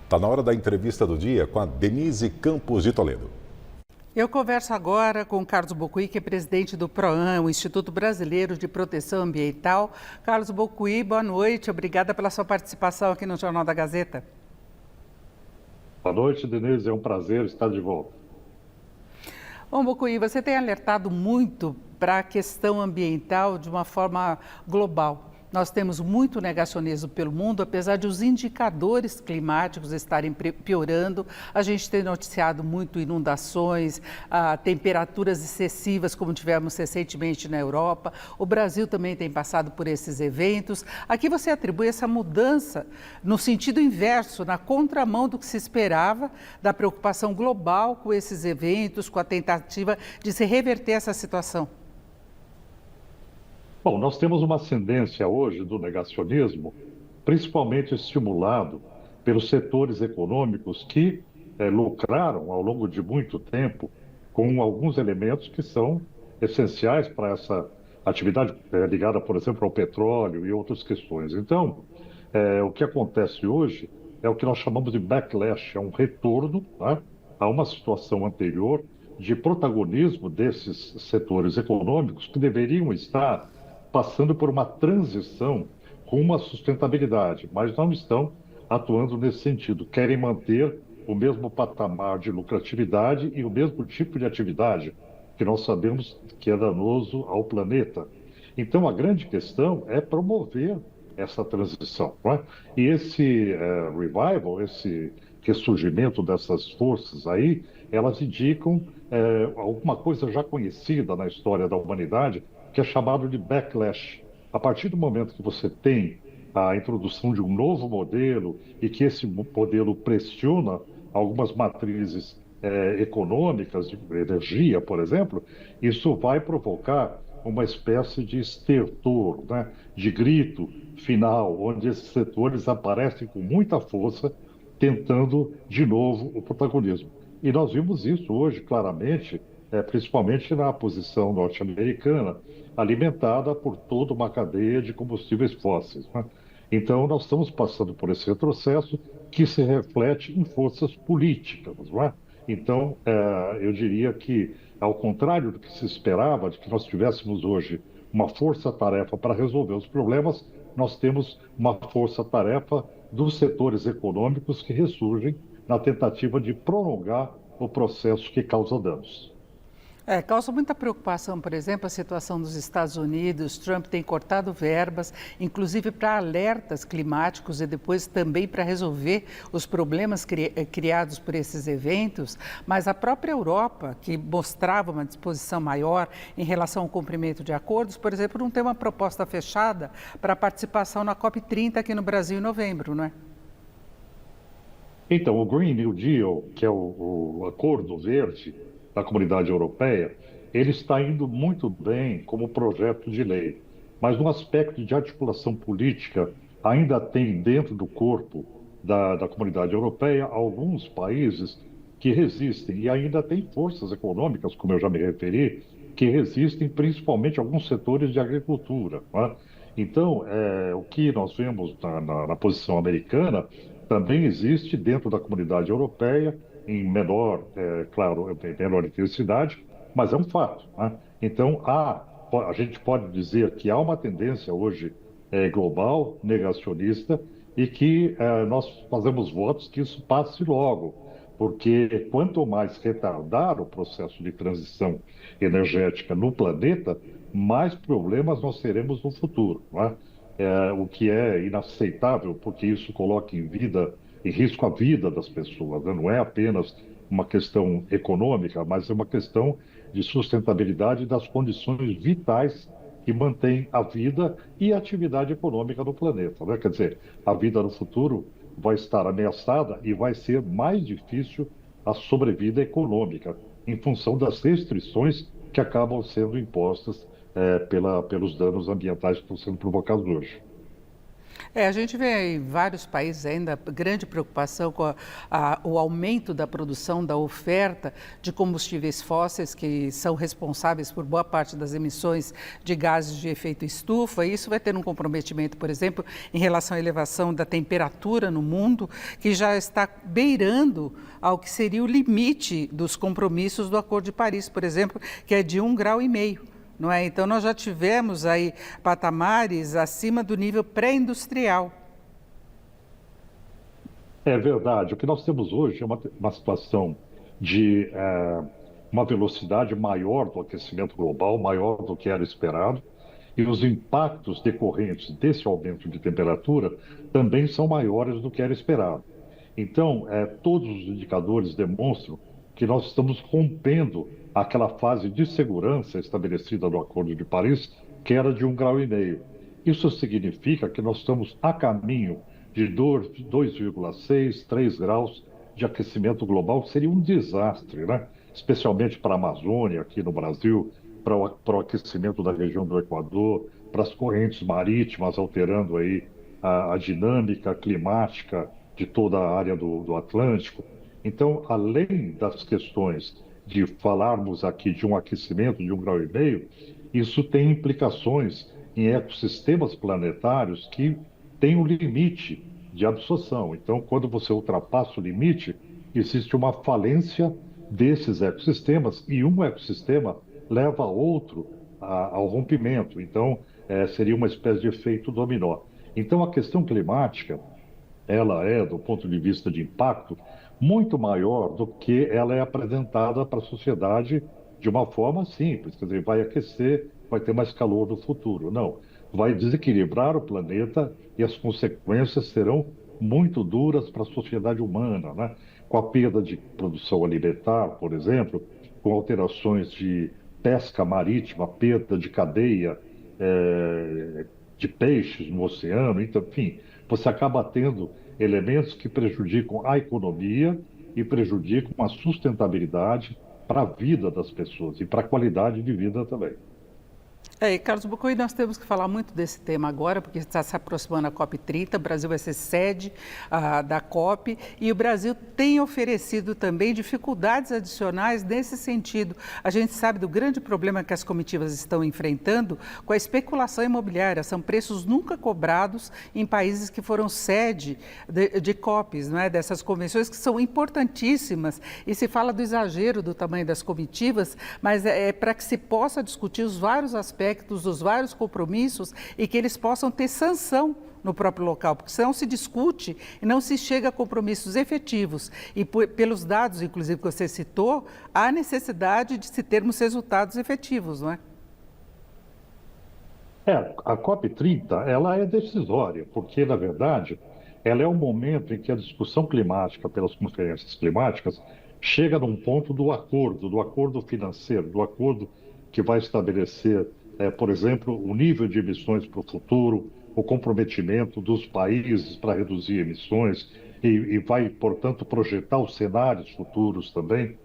Está na hora da entrevista do dia com a Denise Campos de Toledo. Eu converso agora com o Carlos Bocuí, que é presidente do PROAM, o Instituto Brasileiro de Proteção Ambiental. Carlos Bocuí, boa noite. Obrigada pela sua participação aqui no Jornal da Gazeta. Boa noite, Denise. É um prazer estar de volta. Bom, Bocuí, você tem alertado muito para a questão ambiental de uma forma global. Nós temos muito negacionismo pelo mundo, apesar de os indicadores climáticos estarem piorando. A gente tem noticiado muito inundações, temperaturas excessivas, como tivemos recentemente na Europa. O Brasil também tem passado por esses eventos. Aqui você atribui essa mudança no sentido inverso, na contramão do que se esperava, da preocupação global com esses eventos, com a tentativa de se reverter essa situação. Bom, nós temos uma ascendência hoje do negacionismo, principalmente estimulado pelos setores econômicos que lucraram ao longo de muito tempo com alguns elementos que são essenciais para essa atividade ligada, por exemplo, ao petróleo e outras questões. Então, o que acontece hoje é o que nós chamamos de backlash, é um retorno, né, a uma situação anterior de protagonismo desses setores econômicos que deveriam estar passando por uma transição com uma sustentabilidade, mas não estão atuando nesse sentido. Querem manter o mesmo patamar de lucratividade e o mesmo tipo de atividade que nós sabemos que é danoso ao planeta. Então, a grande questão é promover essa transição, não é? E esse revival, esse ressurgimento dessas forças aí, elas indicam alguma coisa já conhecida na história da humanidade, que é chamado de backlash. A partir do momento que você tem a introdução de um novo modelo e que esse modelo pressiona algumas matrizes econômicas, de energia, por exemplo, isso vai provocar uma espécie de estertor, né, de grito final, onde esses setores aparecem com muita força, tentando de novo o protagonismo. E nós vimos isso hoje claramente, principalmente na posição norte-americana, alimentada por toda uma cadeia de combustíveis fósseis, né? Então, nós estamos passando por esse retrocesso que se reflete em forças políticas, não é? Então, eu diria que, ao contrário do que se esperava, de que nós tivéssemos hoje uma força-tarefa para resolver os problemas, nós temos uma força-tarefa dos setores econômicos que ressurgem na tentativa de prolongar o processo que causa danos. Causa muita preocupação, por exemplo, a situação dos Estados Unidos. Trump tem cortado verbas, inclusive para alertas climáticos e depois também para resolver os problemas criados por esses eventos. Mas a própria Europa, que mostrava uma disposição maior em relação ao cumprimento de acordos, por exemplo, não tem uma proposta fechada para a participação na COP30 aqui no Brasil em novembro, não é? Então, o Green New Deal, que é o Acordo Verde da Comunidade Europeia, ele está indo muito bem como projeto de lei, mas no aspecto de articulação política, ainda tem dentro do corpo da Comunidade Europeia alguns países que resistem, e ainda tem forças econômicas, como eu já me referi, que resistem principalmente a alguns setores de agricultura, não é? Então, o que nós vemos na posição americana também existe dentro da Comunidade Europeia, em menor, claro, em menor intensidade, mas é um fato, né? Então, a gente pode dizer que há uma tendência hoje global, negacionista, e que nós fazemos votos que isso passe logo, porque quanto mais retardar o processo de transição energética no planeta, mais problemas nós teremos no futuro, não é? O que é inaceitável, porque isso coloca em risco a vida das pessoas, né? Não é apenas uma questão econômica, mas é uma questão de sustentabilidade das condições vitais que mantêm a vida e a atividade econômica no planeta, né? Quer dizer, a vida no futuro vai estar ameaçada e vai ser mais difícil a sobrevida econômica, em função das restrições que acabam sendo impostas pelos danos ambientais que estão sendo provocados hoje. A gente vê em vários países ainda grande preocupação com o aumento da produção, da oferta de combustíveis fósseis, que são responsáveis por boa parte das emissões de gases de efeito estufa. E isso vai ter um comprometimento, por exemplo, em relação à elevação da temperatura no mundo, que já está beirando ao que seria o limite dos compromissos do Acordo de Paris, por exemplo, que é de 1,5 grau. Não é? Então, nós já tivemos aí patamares acima do nível pré-industrial. É verdade. O que nós temos hoje é uma situação de uma velocidade maior do aquecimento global, maior do que era esperado, e os impactos decorrentes desse aumento de temperatura também são maiores do que era esperado. Então, todos os indicadores demonstram que nós estamos rompendo aquela fase de segurança estabelecida no Acordo de Paris, que era de 1,5 graus. Isso significa que nós estamos a caminho de 2,6, 3 graus de aquecimento global, que seria um desastre, né? Especialmente para a Amazônia, aqui no Brasil, para o aquecimento da região do Equador, para as correntes marítimas, alterando aí a dinâmica climática de toda a área do Atlântico. Então, além das questões de falarmos aqui de um aquecimento de 1,5 graus, isso tem implicações em ecossistemas planetários que têm um limite de absorção. Então, quando você ultrapassa o limite, existe uma falência desses ecossistemas e um ecossistema leva outro ao rompimento. Então, seria uma espécie de efeito dominó. Então, a questão climática, ela é, do ponto de vista de impacto, muito maior do que ela é apresentada para a sociedade de uma forma simples. Quer dizer, vai aquecer, vai ter mais calor no futuro. Não, vai desequilibrar o planeta e as consequências serão muito duras para a sociedade humana, né? Com a perda de produção alimentar, por exemplo, com alterações de pesca marítima, perda de cadeia de peixes no oceano, então, enfim, você acaba tendo elementos que prejudicam a economia e prejudicam a sustentabilidade para a vida das pessoas e para a qualidade de vida também. E Carlos Bucoi, nós temos que falar muito desse tema agora, porque está se aproximando a COP30, o Brasil vai ser sede da COP, e o Brasil tem oferecido também dificuldades adicionais nesse sentido. A gente sabe do grande problema que as comitivas estão enfrentando com a especulação imobiliária, são preços nunca cobrados em países que foram sede de COPs, não é? Dessas convenções que são importantíssimas, e se fala do exagero do tamanho das comitivas, mas é para que se possa discutir os vários aspectos dos vários compromissos e que eles possam ter sanção no próprio local, porque senão se discute e não se chega a compromissos efetivos. E pelos dados, inclusive, que você citou, há necessidade de se termos resultados efetivos, não é? A COP30, ela é decisória, porque, na verdade, ela é um momento em que a discussão climática pelas conferências climáticas chega num ponto do acordo financeiro, do acordo que vai estabelecer, por exemplo, o nível de emissões para o futuro, o comprometimento dos países para reduzir emissões e vai, portanto, projetar os cenários futuros também,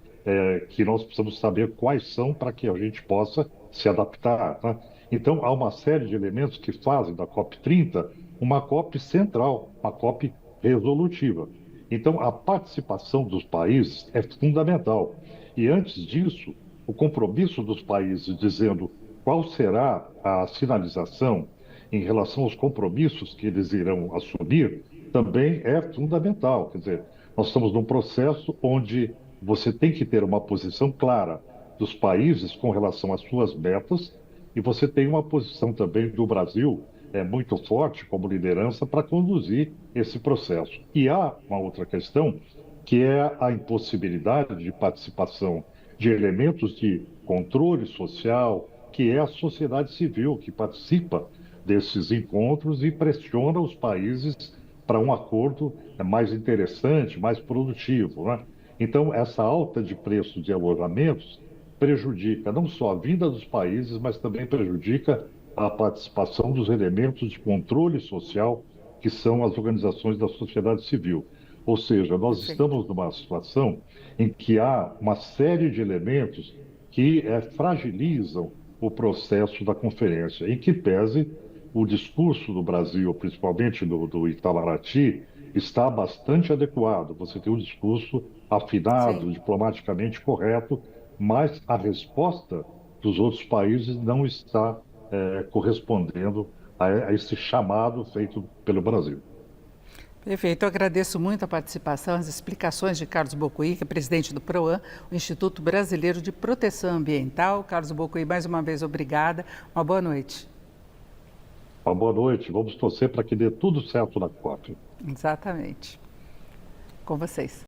que nós precisamos saber quais são para que a gente possa se adaptar, né? Então, há uma série de elementos que fazem da COP30 uma COP central, uma COP resolutiva. Então, a participação dos países é fundamental. E, antes disso, o compromisso dos países dizendo qual será a sinalização em relação aos compromissos que eles irão assumir também é fundamental. Quer dizer, nós estamos num processo onde você tem que ter uma posição clara dos países com relação às suas metas e você tem uma posição também do Brasil muito forte como liderança para conduzir esse processo. E há uma outra questão que é a impossibilidade de participação de elementos de controle social, que é a sociedade civil, que participa desses encontros e pressiona os países para um acordo mais interessante, mais produtivo, né? Então, essa alta de preço de alojamentos prejudica não só a vinda dos países, mas também prejudica a participação dos elementos de controle social, que são as organizações da sociedade civil. Ou seja, nós estamos numa situação em que há uma série de elementos que fragilizam o processo da conferência, em que pese o discurso do Brasil, principalmente do Itamaraty, está bastante adequado. Você tem um discurso afinado, Sim. diplomaticamente correto, mas a resposta dos outros países não está correspondendo a esse chamado feito pelo Brasil. Perfeito, eu agradeço muito a participação, as explicações de Carlos Bocuí, que é presidente do PROAM, o Instituto Brasileiro de Proteção Ambiental. Carlos Bocuí, mais uma vez, obrigada. Uma boa noite. Uma boa noite, vamos torcer para que dê tudo certo na COP. Exatamente. Com vocês.